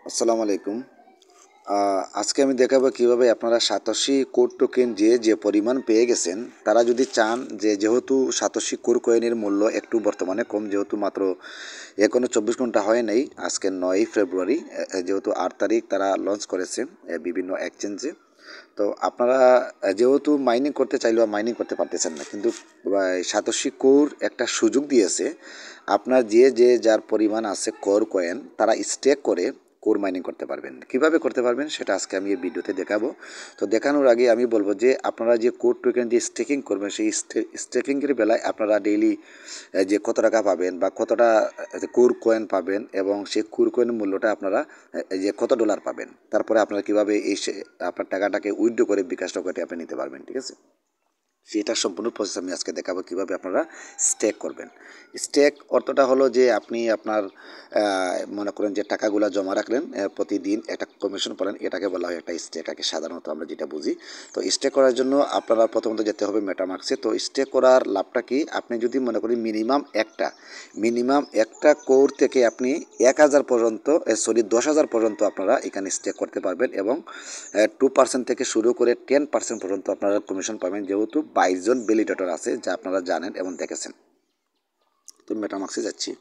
আসসালামু আলাইকুম। আজকে আমি দেখাবো কিভাবে আপনারা সাতোশি কোর টোকেন যে পরিমাণ পেয়ে গেছেন, তারা যদি চান যেহেতু সাতোশি কোর কয়েনের মূল্য একটু বর্তমানে কম, যেহেতু মাত্র এখনো 24 ঘন্টা হয় নাই, আজকে 9 ফেব্রুয়ারি, যেহেতু 8 তারিখ তারা লঞ্চ করেছে বিভিন্ন এক্সচেঞ্জে। তো আপনারা যেহেতু মাইনিং করতে চাইলেও মাইনিং করতে পারতেছেন না, কিন্তু সাতোশি কোর একটা সুযোগ দিয়েছে। আপনার যার পরিমাণ আছে কোর কয়েন, তারা স্টেক করে কোর মাইনিং করতে পারবেন। কিভাবে করতে পারবেন সেটা আজকে আমি এই ভিডিওতে দেখাবো। তো দেখানোর আগে আমি বলবো যে আপনারা যে কোর টোকেন যে স্টেকিং করবেন, সেই স্টেকিংয়ের বেলায় আপনারা ডেইলি যে কত টাকা পাবেন বা কতটা কোর কয়েন পাবেন, এবং সেই কোর কয়েনের মূল্যটা আপনারা যে কত ডলার পাবেন, তারপরে আপনারা কীভাবে আপনার টাকাটাকে উইথড্র করে বিকাশ করে আপনি নিতে পারবেন। ঠিক আছে, সেটা সম্পূর্ণ প্রসেস আমি আজকে দেখাবো কীভাবে আপনারা স্টেক করবেন। স্টেক অর্থটা হলো যে আপনি আপনার মনে করেন যে টাকাগুলো জমা রাখলেন, প্রতিদিন একটা কমিশন পালেন, এটাকে বলা হয় একটা স্টেক আর কি, সাধারণত আমরা যেটা বুঝি। তো স্টেক করার জন্য আপনারা প্রথমত যেতে হবে মেটামাক্সে। তো স্টেক করার লাভটা কি, আপনি যদি মনে করেন মিনিমাম একটা কোর থেকে আপনি 1000 পর্যন্ত 10,000 পর্যন্ত আপনারা এখানে স্টেক করতে পারবেন, এবং 2% থেকে শুরু করে 10% পর্যন্ত আপনারা কমিশন পাবেন, যেহেতু 22 জন ভ্যালিডেটর আছে, যা আপনারা জানেন এবং দেখেছেন। তো মেটামাক্সে যাচ্ছি।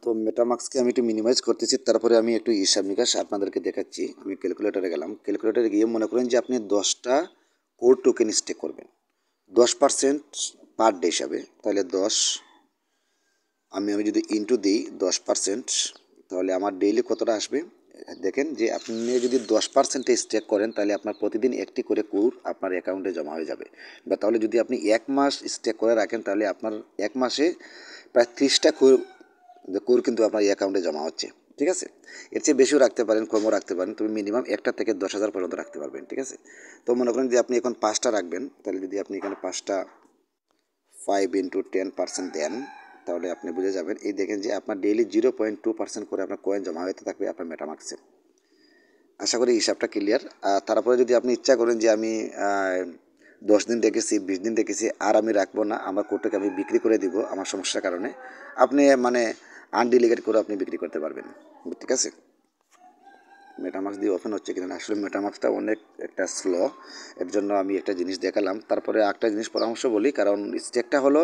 তো মেটামাক্সকে আমি একটু মিনিমাইজ করতেছি, তারপরে আমি একটু হিসাব নিকাশ আপনাদেরকে দেখাচ্ছি। আমি ক্যালকুলেটরে গেলাম, ক্যালকুলেটরে গিয়ে মনে করেন যে আপনি 10টা কোর টোকেন স্টেক করবেন 10% পার ডে হিসাবে, তাহলে আমি যদি ইনটু দিই 10%, তাহলে আমার ডেইলি কতটা আসবে। দেখেন যে আপনি যদি 10% স্টেক করেন, তাহলে আপনার প্রতিদিন একটি করে কোর আপনার অ্যাকাউন্টে জমা হয়ে যাবে। বা তাহলে যদি আপনি 1 মাস স্টেক করে রাখেন, তাহলে আপনার 1 মাসে প্রায় 30টা কোর কিন্তু আপনার অ্যাকাউন্টে জমা হচ্ছে। ঠিক আছে, এর চেয়ে বেশিও রাখতে পারেন, কমও রাখতে পারেন, তবে মিনিমাম 1টা থেকে 10,000 পর্যন্ত রাখতে পারবেন। ঠিক আছে, তো মনে করেন যে আপনি এখন 5টা রাখবেন, তাহলে যদি আপনি এখানে 5টা 5 × 10% দেন, তাহলে আপনি বুঝে যাবেন। এই দেখেন যে আপনার ডেইলি 0.2% করে আপনার কয়েন জমা হতে থাকবে আপনার মেটামাক্সে। আশা করি হিসাবটা ক্লিয়ার। তারপরে যদি আপনি ইচ্ছা করেন যে আমি 10 দিন রেখেছি, 20 দিন রেখেছি, আর আমি রাখবো না, আমার কোডটাকে আমি বিক্রি করে দিব আমার সমস্যার কারণে, আপনি মানে আনডিলিগেট করে আপনি বিক্রি করতে পারবেন। ঠিক আছে, মেটামাক্স দিয়ে ওপেন হচ্ছে কিনা, আসলে মেটামাক্সটা অনেক একটা স্লো, এর জন্য আমি একটা জিনিস দেখালাম। তারপরে একটা জিনিস পরামর্শ বলি, কারণ স্টেকটা হলো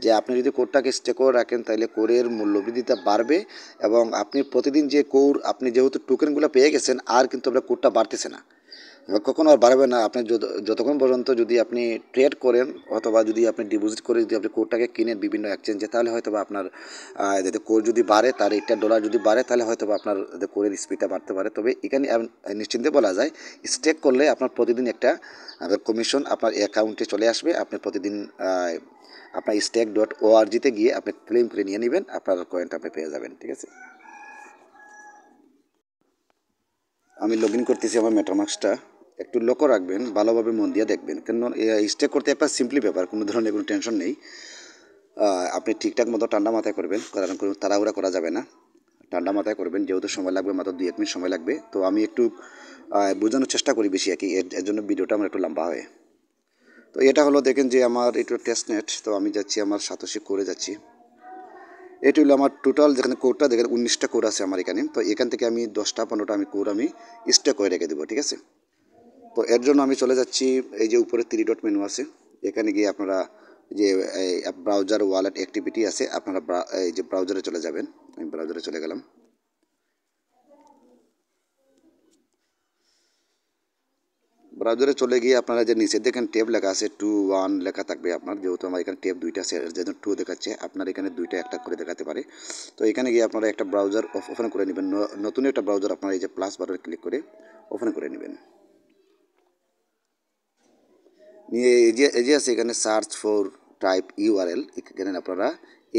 যে আপনি যদি কোডটাকে স্টেক করে রাখেন, তাহলে কোরের মূল্যবৃদ্ধিটা বাড়বে, এবং আপনি প্রতিদিন যে কোর আপনি যেহেতু টোকেনগুলো পেয়ে গেছেন, আর কিন্তু আপনার কোডটা বাড়তেছে না, কখনো আর বাড়বে না। আপনি যতক্ষণ পর্যন্ত যদি আপনি ট্রেড করেন, অথবা যদি আপনি ডিপোজিট করে যদি আপনি কোডটাকে কিনেন বিভিন্ন এক্সচেঞ্জে, তাহলে হয়তো বা আপনার যাতে কোড যদি বাড়ে, তার একটা ডলার যদি বাড়ে, তাহলে হয়তো বা আপনার কোরের স্পিডটা বাড়তে পারে। তবে এখানে নিশ্চিন্তে বলা যায়, স্টেক করলে আপনার প্রতিদিন একটা কমিশন আপনার অ্যাকাউন্টে চলে আসবে। আপনি প্রতিদিন আপনার stake.org-তে গিয়ে আপনি ক্লেম করে নিয়ে নেবেন, আপনার কয়েনটা আপনি পেয়ে যাবেন। ঠিক আছে, আমি লগ ইন করতেছি আমার মেটামাক্সটা। একটু লক্ষ্য রাখবেন, ভালোভাবে মন দিয়ে দেখবেন, কেন স্টেক করতে একটা সিম্পলি ব্যাপার, কোনো ধরনের কোনো টেনশন নেই। আপনি ঠিকঠাক মতো ঠান্ডা মাথায় করবেন, কারণ কোনো তাড়াহুড়া করা যাবে না। ঠান্ডা মাথায় করবেন, যেহেতু সময় লাগবে, মাত্র 2-1 মিনিট সময় লাগবে। তো আমি একটু বোঝানোর চেষ্টা করি বেশি আর কি, এর জন্য ভিডিওটা আমার একটু লম্বা হয়। তো এটা হলো, দেখেন যে আমার একটু টেস্ট নেট। তো আমি যাচ্ছি আমার সাতোশি করে যাচ্ছি। এটি হলো আমার টোটাল, যেখানে কোডটা দেখেন 19টা কোড আছে আমার এখানে। তো এখান থেকে আমি 10টা 15টা আমি কোড আমি স্টেক করে রেখে দেবো। ঠিক আছে, তো এর জন্য আমি চলে যাচ্ছি, এই যে উপরে 3 ডট মেনু আছে, এখানে গিয়ে আপনারা যে ব্রাউজার ওয়ালেট অ্যাক্টিভিটি আছে, আপনারা এই যে ব্রাউজারে চলে যাবেন। আমি ব্রাউজারে চলে গেলাম। ব্রাউজারে চলে গিয়ে আপনারা যে নিচে দেখেন ট্যাব লেখা আছে, 2 1 লেখা থাকবে আপনার, যেহেতু আমার এখানে ট্যাব 2টা আছে, এর জন্য 2 দেখাচ্ছে, আপনার এখানে 2টা একটা করে দেখাতে পারে। তো এখানে গিয়ে আপনারা একটা ব্রাউজার ওপেন করে নেবেন, নতুন একটা ব্রাউজার আপনারা এই যে প্লাস বাটনে ক্লিক করে ওপেন করে নেবেন। নিয়ে এই যে আছে এখানে সার্চ ফর টাইপ ইউআরএল, এখানে আপনারা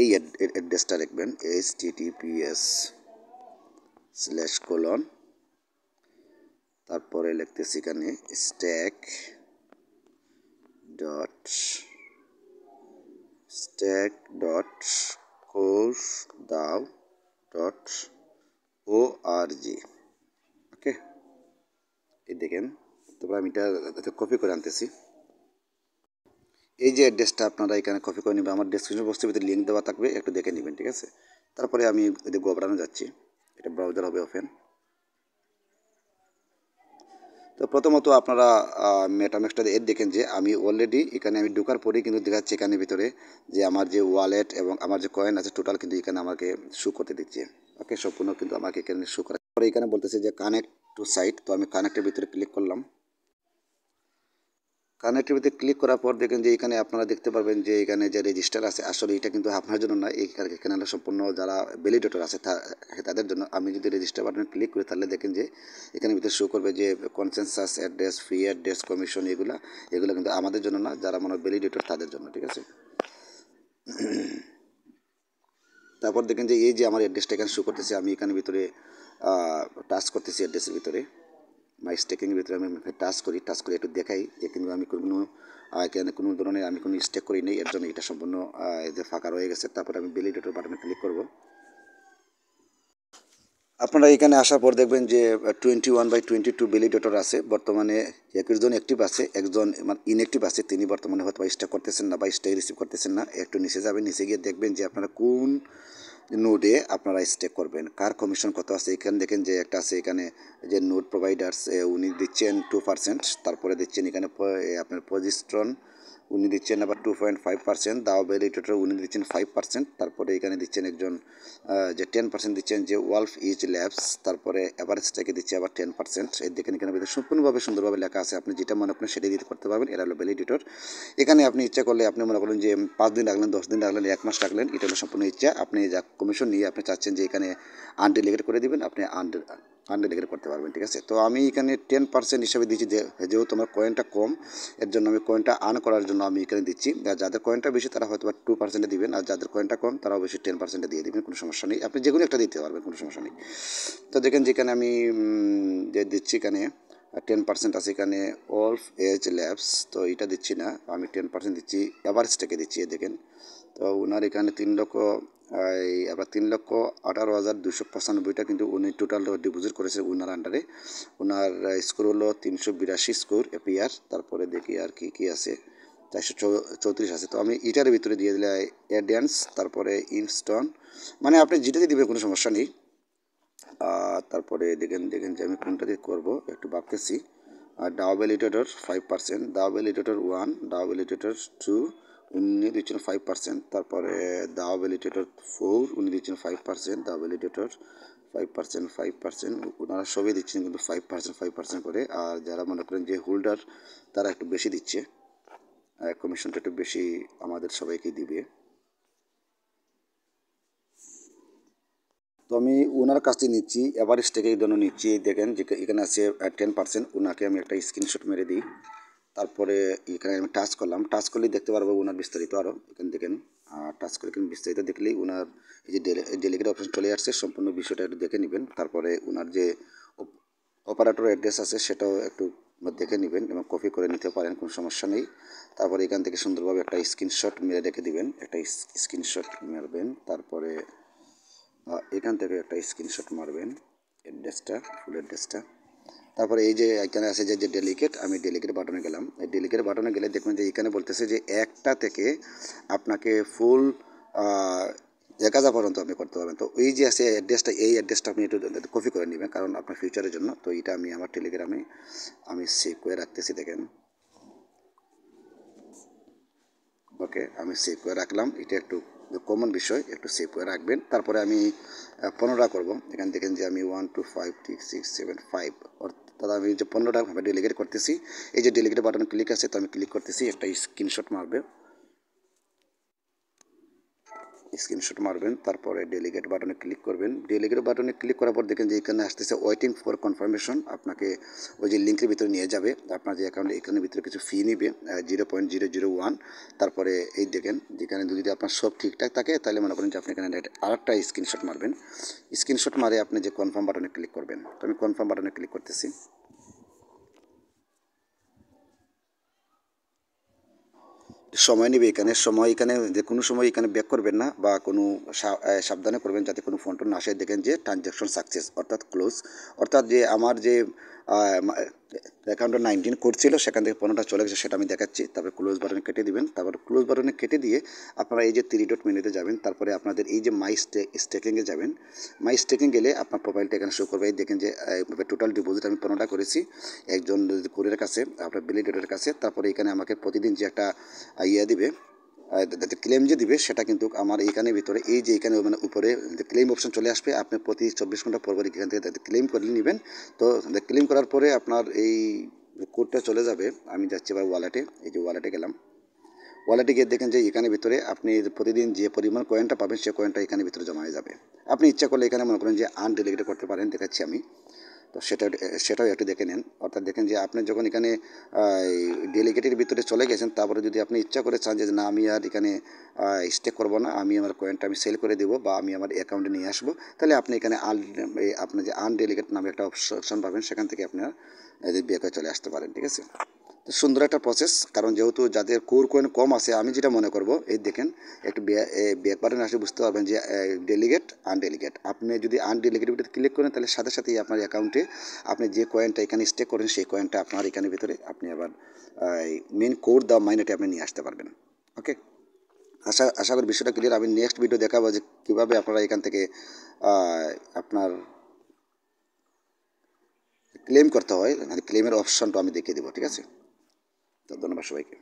এই অ্যাড্রেসটা লিখবেন, https:// তারপরে লিখতেছি এখানে stack.coursedaw.org। ওকে, এই দেখেন। তারপর আমি এটা কপি করে আনতেছি। এই যে অ্যাড্রেসটা আপনারা এখানে কপি করে নেবেন, আমার ডেসক্রিপশন বক্সের ভিতরে লিঙ্ক দেওয়া থাকবে, একটু দেখে নেবেন, ঠিক আছে। তারপরে আমি এদিকে গোবরানো যাচ্ছি, এটা ব্রাউজার হবে ওপেন। তো প্রথমত আপনারা মেটামেক্সটা এর দেখেন যে আমি অলরেডি এখানে আমি ঢোকার পরেই কিন্তু দেখাচ্ছে এখানে ভিতরে যে আমার যে ওয়ালেট এবং আমার যে কয়েন আছে টোটাল কিন্তু এখানে আমাকে শো করতে দিচ্ছে। ওকে, সম্পূর্ণ কিন্তু আমাকে এখানে শো করে। পরে এখানে বলতেছে যে কানেক্ট টু সাইট, তো আমি কানেক্টের ভিতরে ক্লিক করলাম। কানেক্টিভিটি ক্লিক করার পর দেখেন যে এখানে আপনারা দেখতে পারবেন যে এখানে যে রেজিস্টার আছে, আসলে এটা কিন্তু আপনার জন্য না, এখানে হলো সম্পূর্ণ যারা ভ্যালিডেটর আছে তাদের জন্য। আমি যদি রেজিস্টার বাটনে ক্লিক করি তাহলে দেখেন যে এখানে ভিতরে শো করবে যে কনসেনসাস অ্যাড্রেস, ফি অ্যাড্রেস, কমিশন, এগুলো কিন্তু আমাদের জন্য না, যারা মনে ভ্যালিডেটর তাদের জন্য, ঠিক আছে। তারপর দেখেন যে এই যে আমার অ্যাড্রেসটা এখানে শো করতেছে, আমি এখানে ভিতরে টাচ করতেছি অ্যাড্রেসের ভিতরে, মাই স্টেকিংয়ের ভিতরে আমি টাচ করি একটু দেখাই যে কিন্তু আমি কোনো এখানে কোনো ধরনের আমি কোনো স্টেক করি নেই, এর জন্য এটা সম্পূর্ণ যে ফাঁকা রয়ে গেছে। তারপরে আমি ভ্যালিডেটর বাটনে ক্লিক করব। আপনারা এখানে আসার পর দেখবেন যে 21/22 ভ্যালিডেটর আছে, বর্তমানে 21 জন অ্যাক্টিভ আছে, একজন ইনঅ্যাক্টিভ আছে, তিনি বর্তমানে হয়তো স্টেক করতেছেন না বা স্টেক রিসিভ করতেছেন না। একটু নিচে যাবেন, নিচে গিয়ে দেখবেন যে আপনারা কোন নোডে আপনারা স্টেক করবেন, কার কমিশন কত আছে। এখানে দেখেন যে একটা আছে এখানে যে নোড প্রোভাইডার্স, উনি দিচ্ছেন 2%, তারপরে দিচ্ছেন এখানে আপনার পজিস্ট্রন উনি দিচ্ছেন আবার 2.5%, দাও ভ্যালিডেটর উনি দিচ্ছেন 5%, তারপরে এখানে দিচ্ছেন একজন যে 10% দিচ্ছেন যে ওয়ালফ ইজ ল্যাবস, তারপরে এভারেস্টটাকে দিচ্ছে আবার 10%। এই দেখেন এখানে সম্পূর্ণভাবে সুন্দরভাবে লেখা আছে, আপনি যেটা মনে করেন সেটাই দিতে করতে পারবেন। এরা হলো ভ্যালিডেটর। এখানে আপনি ইচ্ছা করলে আপনি মনে করেন যে 5 দিন রাখলেন, 10 দিন রাখলেন, 1 মাস রাখলেন, এটা হলো সম্পূর্ণ ইচ্ছা। আপনি যা কমিশন নিয়ে আপনি চাচ্ছেন যে এখানে আনডেলিগেট করে দিবেন, আপনি আনডেলিগেট করতে পারবেন, ঠিক আছে। তো আমি এখানে 10% হিসাবে দিচ্ছি, যেহেতু আমার কয়েনটা কম, এর জন্য আমি কয়েনটা আর্ন করার জন্য আমি এখানে দিচ্ছি। যাদের কয়েনটা বেশি তারা হয়তো 2% দিবেন, আর যাদের কয়েনটা কম তারা অবশ্যই 10% দিয়ে দিবেন, কোনো সমস্যা নেই। আপনি যে কোনো একটা দিতে পারবেন, কোনো সমস্যা নেই। তো দেখেন যেখানে আমি যে দিচ্ছি এখানে 10% আছে এখানে ওলফ এজ ল্যাবস, তো এটা দিচ্ছি না, আমি 10% দিচ্ছি এভারেস্টটাকে দিচ্ছি। দেখেন তো ওনার এখানে 3,18,295 কিন্তু উনি টোটাল ডিপোজিট করেছে ওনার আন্ডারে। ওনার স্কোর হলো 382 স্কোর এপিআর। তারপরে দেখি আর কি আছে, 434 আছে। তো আমি এটার ভিতরে দিয়ে দিলে অ্যাডিয়ান্স, তারপরে ইনস্টন, মানে আপনি যেটাতে দিবেন কোনো সমস্যা নেই। তারপরে দেখেন যে আমি কোনটা দিয়ে করবো একটু ভাবতেছি। DAO validator 5%, DAO validator 1, DAO validator 2 উনি দিচ্ছেন 5%, তারপরে দাও ভ্যালিডেটর 4 উনি দিচ্ছেন 5%, দাও ভ্যালিডেটর 5%, ওনারা সবই দিচ্ছেন কিন্তু 5% করে। আর যারা মনে করেন যে হোল্ডার তারা একটু বেশি দিচ্ছে, কমিশনটা একটু বেশি আমাদের সবাইকে দিবে। তো আমি ওনার কাছ থেকে নিচ্ছি, এভারেস্ট থেকে এই জন্য নিচ্ছি। দেখেন যে এখানে আছে 10%, ওনাকে আমি একটা স্ক্রিনশট মেরে দিই। তারপরে এখানে আমি টাচ করলাম, টাচ করলেই দেখতে পারবো ওনার বিস্তারিত আরও। এখানে দেখেন টাচ করে কিন্তু বিস্তারিত দেখলেই ওনার এই যে ডেলিগেট অপশন চলে আসছে, সম্পূর্ণ বিষয়টা একটু দেখে নেবেন। তারপরে ওনার যে অপারেটর অ্যাড্রেস আছে সেটাও একটু দেখে নেবেন এবং কপি করে নিতে পারেন, কোনো সমস্যা নেই। তারপরে এখান থেকে সুন্দরভাবে একটা স্ক্রিনশট মেরে রেখে দিবেন, একটা স্ক্রিনশট মারবেন। তারপরে এখান থেকে একটা স্ক্রিনশট মারবেন অ্যাড্রেসটা, ফুল অ্যাড্রেসটা। তারপরে এই যে এখানে আছে যে ডেলিগেট, আমি ডেলিগেট বাটনে গেলাম। এই ডেলিগেট বাটনে গেলে দেখবেন যে এখানে বলতেছে যে একটা থেকে আপনাকে ফুল 1,000 পর্যন্ত আপনি করতে পারবেন। তো এই যে আছে অ্যাড্রেসটা, এই অ্যাড্রেসটা আপনি একটু কপি করে নেবেন, কারণ আপনার ফিউচারের জন্য। তো এটা আমি আমার টেলিগ্রামে আমি সেভ করে রাখতেছি, দেখেন। ওকে, আমি সেভ করে রাখলাম, এটা একটু কমন বিষয়, একটু সেভ করে রাখবেন। তারপরে আমি 15টা করবো। এখানে দেখেন যে আমি 1 2 5 6 7 5, অর্থাৎ আমি যে 15টা ডেলিগেট করতেছি। এই যে ডেলিগেট বাটন ক্লিক আছে, তো আমি ক্লিক করতেছি, একটা স্ক্রিনশট মারবে, স্ক্রিনশট মারবেন। তারপরে ডেলিগেট বাটনে ক্লিক করবেন। ডেলিগেট বাটনে ক্লিক করার পর দেখেন যে এখানে আসতেছে ওয়েটিং ফর কনফার্মেশন, আপনাকে ওই যে লিঙ্কের ভিতরে নিয়ে যাবে। আপনার যে অ্যাকাউন্টে এখানের ভিতরে কিছু ফি নিবে 0.001। তারপরে এই দেখেন যেখানে যদি আপনার সব ঠিকঠাক থাকে তাহলে মনে করেন যে আপনি এখানে আরেকটা স্ক্রিনশট মারবেন। স্ক্রিনশট মারে আপনি যে কনফার্ম বাটনে ক্লিক করবেন। তো আমি কনফার্ম বাটনে ক্লিক করতেছি। সময় নেবে এখানে, সময় এখানে যে কোনো সময় এখানে ব্যাক করবেন না, বা কোনো সাবধানে করবেন যাতে কোনো ফোন টোন না আসে। দেখেন যে ট্রানজ্যাকশন সাকসেস, অর্থাৎ ক্লোজ, অর্থাৎ যে আমার যে অ্যাকাউন্টে 19 কোড ছিল, সেখান থেকে 15টা চলে গেছে, সেটা আমি দেখাচ্ছি। তারপরে ক্লোজ বাটনে কেটে দিবেন। তারপর ক্লোজ বাটনে কেটে দিয়ে আপনারা এই যে 3 ডট মেনুতে যাবেন। তারপরে আপনাদের এই যে মাই স্টেকিংয়ে যাবেন। মাই স্টেকিং গেলে আপনার প্রোফাইলটা এখানে শো করবে। এই দেখেন যে টোটাল ডিপোজিট আমি 15টা করেছি একজন কোরের কাছে, আপনার ভ্যালিডেটরের কাছে। তারপরে এখানে আমাকে প্রতিদিন যে একটা ইয়ে দিবে, ক্লেম যে দিবে, সেটা কিন্তু আমার এইখানে ভিতরে এই যে এখানে মানে উপরে ক্লেম অপশন চলে আসবে। আপনি প্রতি 24 ঘন্টা পর এখান থেকে ক্লেম করে নেবেন। তো ক্লেম করার পরে আপনার এই কোডটা চলে যাবে। আমি যাচ্ছি এবার ওয়ালেটে, এই যে ওয়ালেটে গেলাম। ওয়ালেটে গিয়ে দেখেন যে এখানে ভিতরে আপনি প্রতিদিন যে পরিমাণ কয়েনটা পাবেন, সে কয়েনটা এখানে ভিতরে জমা হয়ে যাবে। আপনি ইচ্ছা করলে এখানে মনে করেন যে আনডেলিগেট করতে পারেন, দেখাচ্ছি আমি। তো সেটাও একটু দেখে নেন। অর্থাৎ দেখেন যে আপনি যখন এখানে ডেলিগেটের ভিতরে চলে গেছেন, তারপরে যদি আপনি ইচ্ছা করে চান যে না আমি আর এখানে স্টে করবো না, আমি আমার কয়েনটা আমি সেল করে দেবো বা আমি আমার অ্যাকাউন্টে নিয়ে আসবো, তাহলে আপনি এখানে আপনি যে আনডেলিগেট নামে একটা অপশন পাবেন, সেখান থেকে আপনার ব্যাক হয়ে চলে আসতে পারেন। ঠিক আছে, তো সুন্দর একটা প্রসেস। কারণ যেহেতু যাদের কোর কয়েন কম আছে, আমি যেটা মনে করব, এই দেখেন একটু ব্যাক বাটন আসলে বুঝতে পারবেন যে ডেলিগেট আনডেলিগেট। আপনি যদি আনডেলিগেটের ভিতরে ক্লিক করেন, তাহলে সাথে সাথেই আপনার অ্যাকাউন্টে আপনি যে কয়েনটা এখানে স্টে করেন, সেই কয়েনটা আপনার এখানে ভিতরে আপনি আবার মেন কোড দেওয়া মাইনেটে আপনি নিয়ে আসতে পারবেন। ওকে, আশা করি বিষয়টা ক্লিয়ার। আমি নেক্সট ভিডিও দেখাবো যে কীভাবে আপনারা এখান থেকে আপনার ক্লেম করতে হয়, ক্লেমের অপশনটা আমি দেখিয়ে দেবো। ঠিক আছে, তো ধন্যবাদ সবাইকে।